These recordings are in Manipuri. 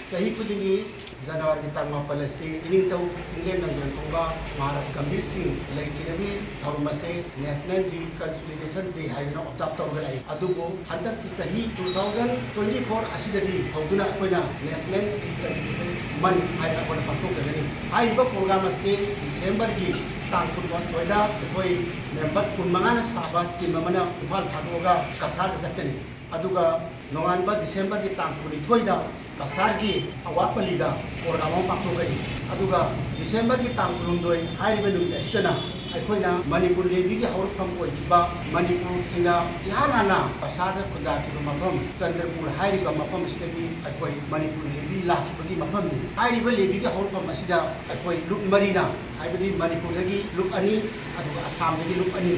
Sahi kudingi January kitang mapalasi ining taw singlen ng Gantongba Maharaj Gambir Singh Laikinabi Thaurmase National Reconciliation Day haidna observe tawgalai adubo handak ki sahi 2024 asidadi hawduna akoina National Reconciliation Month haidna akona pangtok jagani haiba program ase December ki tang kunwa toida koi member kunmangana sabat timamana Imphal thadoga kasar sakani aduga nonganba December ki tang kuni toida kasar ki awapalida program pangtokani aduga December ki tang kunundoi haiba nu estana aikoina Manipur lebi ki hawrpham oikiba Manipur sina ihanana pasada kuda ki mafam Chandrapur haiba mafam stedi aikoi Manipur lebi lakibagi mafam ni haiba lebi ki hawrpham asida aikoi luk marina haibadi Manipur lagi luk ani aduga Assam lagi luk ani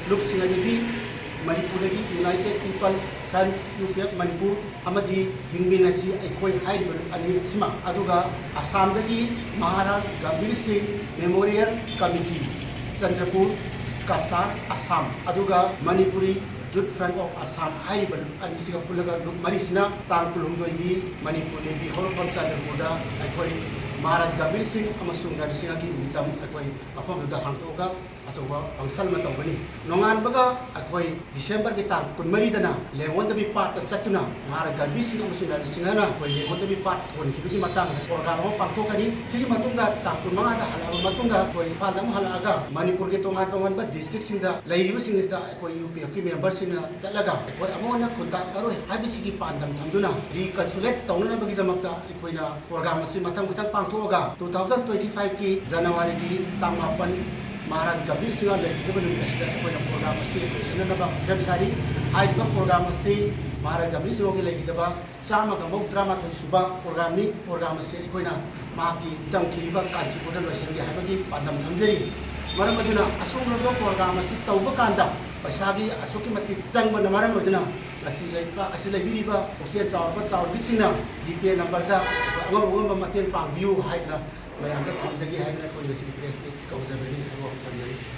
luk singa lagi Manipur lagi United People Front UPF Manipur amadi hingminasi aikoi haiba ani sima aduga Assam lagi Maharaj Gambir Singh Memorial Committee Chandrapur, Kasar, Assam, aduga Manipuri Youth Front of Assam haibal ani siga pulaga marisina tang pulungdoi Manipur lebi horpam Chandrapurda aikoi Maharaj Gambir Singh amasung dari singa ki mitam aikoi apam da hangtoga asoba pangsal matawani nongan baga aikoi December ki tang kunmari dana lengon da bi pat chatuna Maharaj Gambir Singh amasung dari singa na koi lengon da bi pat thon ki bi matang program ho pangtokani sigi matungda tang kunmanga da hala matungda koi padam halaga Manipur ke tongan ba district singda lairiba singda aikoi UPF ki member singna chalaga aikoi amona kunta karoi habisigi pandam thamduna reconciliate tawna bagi damakta aikoina program asi matang matang pangtoga 2025 ki January ki tamapan Maharaj Gambir Singh Laikinabi University aikoina program asi sina ba sebsari aiba program asi Maharaj Gambir Singh ki Laikinaba chama ga mok drama thai suba program asi aikoina maki tamkiriba kanchipura loisengi habagi pandam thamjeri maram aduna asungro program asi tawba kanda paisagi asuki mati changba na maram aduna asi laibiriba osen chawr bisina GPA number da angam maten pang view haidna mayam da thamjagi haidna koi basic press page kausabani abo thamjari